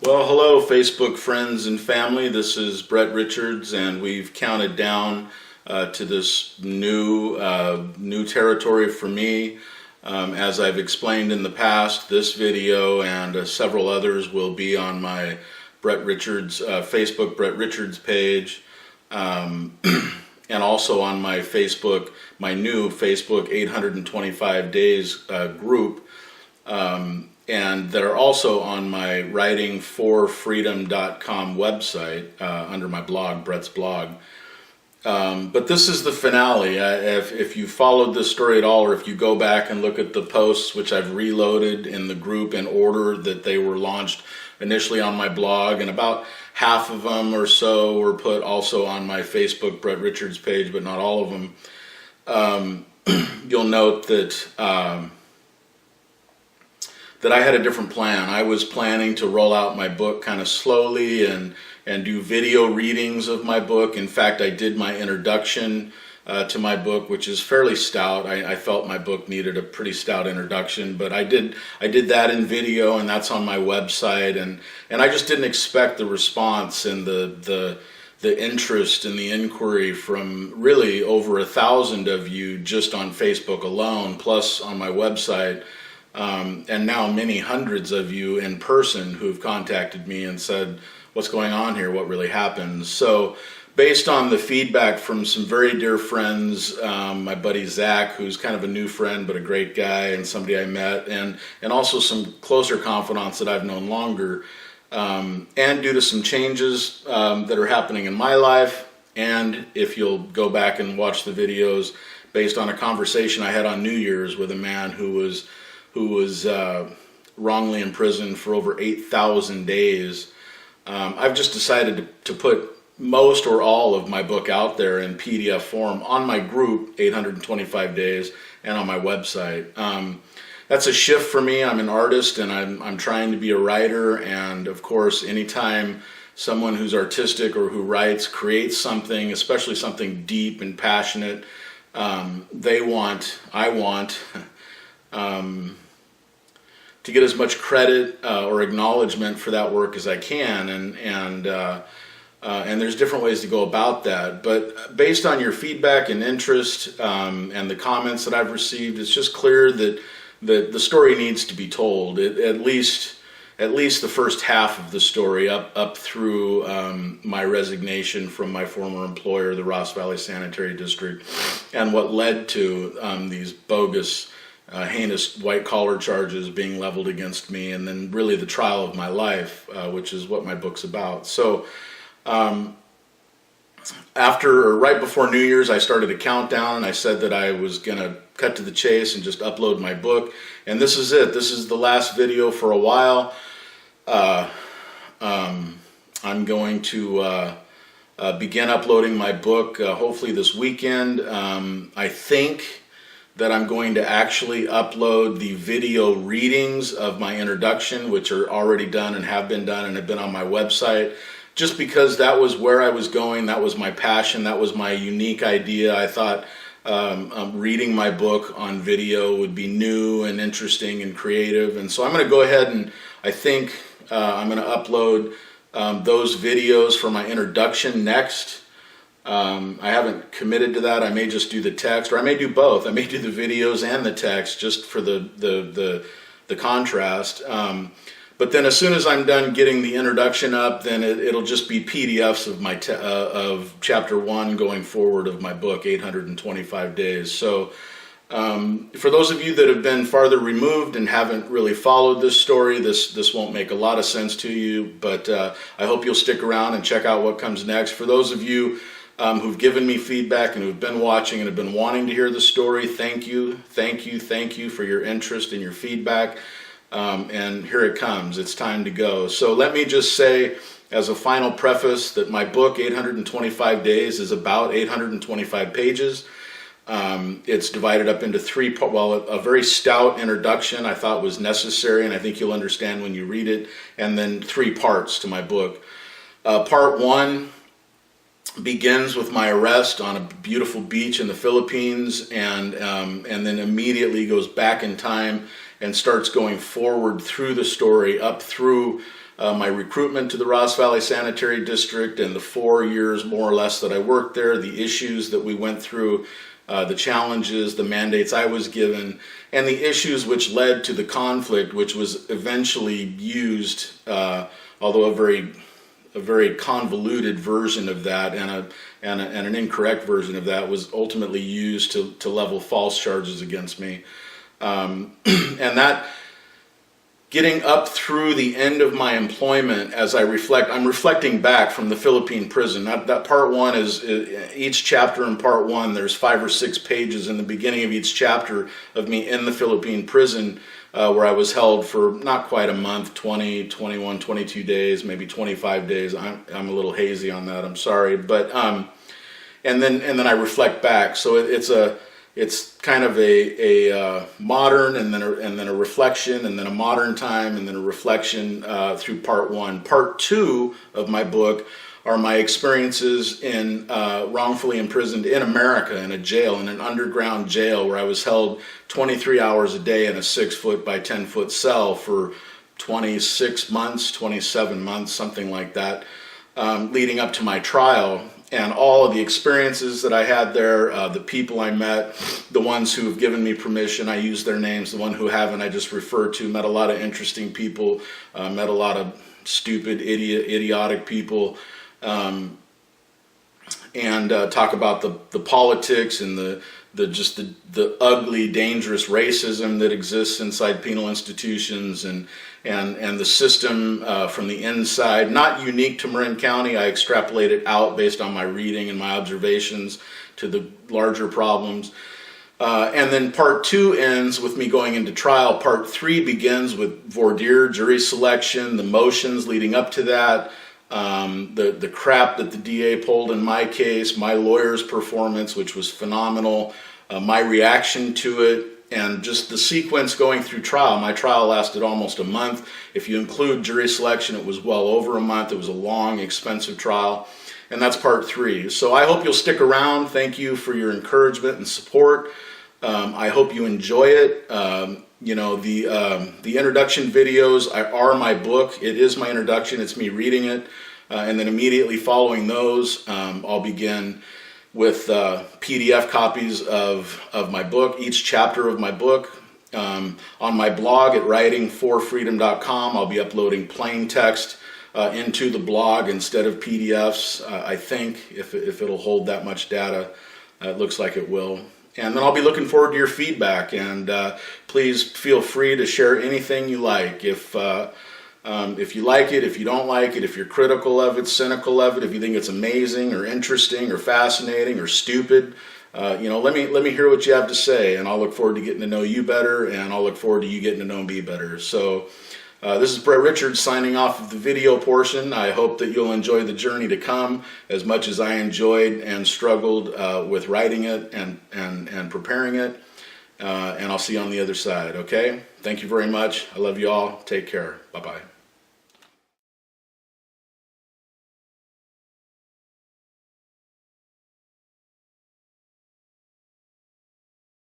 Well, hello, Facebook friends and family. This is Brett Richards, and we've counted down to this new territory for me. As I've explained in the past, this video and several others will be on my Brett Richards Facebook Brett Richards page, and also on my Facebook, my new Facebook 825 Days group. And that are also on my writingforfreedom.com website under my blog, Brett's blog. But this is the finale. If you followed this story at all, or if you go back and look at the posts, which I've reloaded in the group in order that they were launched initially on my blog, and about half of them or so were put also on my Facebook Brett Richards page, but not all of them, you'll note that that I had a different plan. I was planning to roll out my book kind of slowly and do video readings of my book. In fact, I did my introduction to my book, which is fairly stout. I felt my book needed a pretty stout introduction, but I did that in video, and that's on my website. And I just didn't expect the response and the interest and the inquiry from really over 1,000 of you just on Facebook alone, plus on my website. And now many hundreds of you in person who've contacted me and said, what's going on here? What really happened? So based on the feedback from some very dear friends, my buddy Zach, who's kind of a new friend but a great guy and somebody I met, and also some closer confidants that I've known longer, and due to some changes that are happening in my life, and if you'll go back and watch the videos based on a conversation I had on New Year's with a man who was wrongly imprisoned for over 8,000 days. I've just decided to put most or all of my book out there in PDF form on my group, 825 Days, and on my website. That's a shift for me. I'm an artist, and I'm trying to be a writer, and of course, anytime someone who's artistic or who writes creates something, especially something deep and passionate, I want to get as much credit or acknowledgement for that work as I can, and there's different ways to go about that. But based on your feedback and interest and the comments that I've received, it's just clear that the story needs to be told. At least the first half of the story, up through my resignation from my former employer, the Ross Valley Sanitary District, and what led to these bogus, heinous white-collar charges being leveled against me, and then really the trial of my life, which is what my book's about. So right before New Year's, I started a countdown, and I said that I was going to cut to the chase and just upload my book. And this is it. This is the last video for a while. I'm going to begin uploading my book hopefully this weekend. I think that I'm going to actually upload the video readings of my introduction, which are already done and have been done and have been on my website, just because that was where I was going. That was my passion. That was my unique idea. I thought reading my book on video would be new and interesting and creative. And so I'm going to go ahead and I think I'm going to upload those videos for my introduction next. I haven't committed to that. I may just do the text, or I may do both. I may do the videos and the text just for the contrast. But then as soon as I'm done getting the introduction up, then it'll just be PDFs of my of chapter 1 going forward of my book, 825 Days. So for those of you that have been farther removed and haven't really followed this story, this won't make a lot of sense to you, but I hope you'll stick around and check out what comes next. For those of you who've given me feedback and who've been watching and have been wanting to hear the story, thank you for your interest and your feedback. And here it comes. It's time to go. So let me just say as a final preface that my book, 825 Days, is about 825 pages. It's divided up into three parts. Well, a very stout introduction I thought was necessary, and I think you'll understand when you read it, and then 3 parts to my book. Part 1 begins with my arrest on a beautiful beach in the Philippines, and then immediately goes back in time and starts going forward through the story up through my recruitment to the Ross Valley Sanitary District and the 4 years more or less that I worked there, the issues that we went through, the challenges, the mandates I was given, and the issues which led to the conflict, which was eventually used, although a very convoluted version of that and an incorrect version of that was ultimately used to level false charges against me. And that, getting up through the end of my employment, as I'm reflecting back from the Philippine prison. That part one is, each chapter in part one, there's 5 or 6 pages in the beginning of each chapter of me in the Philippine prison, where I was held for not quite a month, 20, 21, 22 days, maybe 25 days. I'm a little hazy on that, I'm sorry. But, and then I reflect back. So it's kind of a modern and then a reflection and then a modern time and then a reflection through part one. Part two of my book are my experiences in wrongfully imprisoned in America in a jail, in an underground jail where I was held 23 hours a day in a 6-foot by 10-foot cell for 26 months, 27 months, something like that, leading up to my trial. And all of the experiences that I had there, the people I met, the ones who have given me permission, I use their names. The one who haven't, I just refer to. Met a lot of interesting people, met a lot of stupid, idiotic people, and talk about the politics and the ugly, dangerous racism that exists inside penal institutions and the system from the inside. Not unique to Marin County. I extrapolate it out based on my reading and my observations to the larger problems. And then part two ends with me going into trial. Part three begins with voir dire, jury selection, the motions leading up to that, the crap that the DA pulled in my case, my lawyer's performance, which was phenomenal, my reaction to it, and just the sequence going through trial. My trial lasted almost a month. If you include jury selection, it was well over a month. It was a long, expensive trial. And that's part three. So I hope you'll stick around. Thank you for your encouragement and support. I hope you enjoy it. You know, the introduction videos are my book. It is my introduction. It's me reading it. And then immediately following those, I'll begin with PDF copies of my book, each chapter of my book. On my blog at writingforfreedom.com, I'll be uploading plain text into the blog instead of PDFs, I think, if it'll hold that much data. It looks like it will. And then I'll be looking forward to your feedback, and please feel free to share anything you like. If you like it, if you don't like it, if you're critical of it, cynical of it, if you think it's amazing or interesting or fascinating or stupid, you know, let me hear what you have to say, and I'll look forward to getting to know you better, and I'll look forward to you getting to know me better. So this is Brett Richards signing off of the video portion. I hope that you'll enjoy the journey to come as much as I enjoyed and struggled with writing it and preparing it. And I'll see you on the other side, okay? Thank you very much. I love you all. Take care. Bye-bye.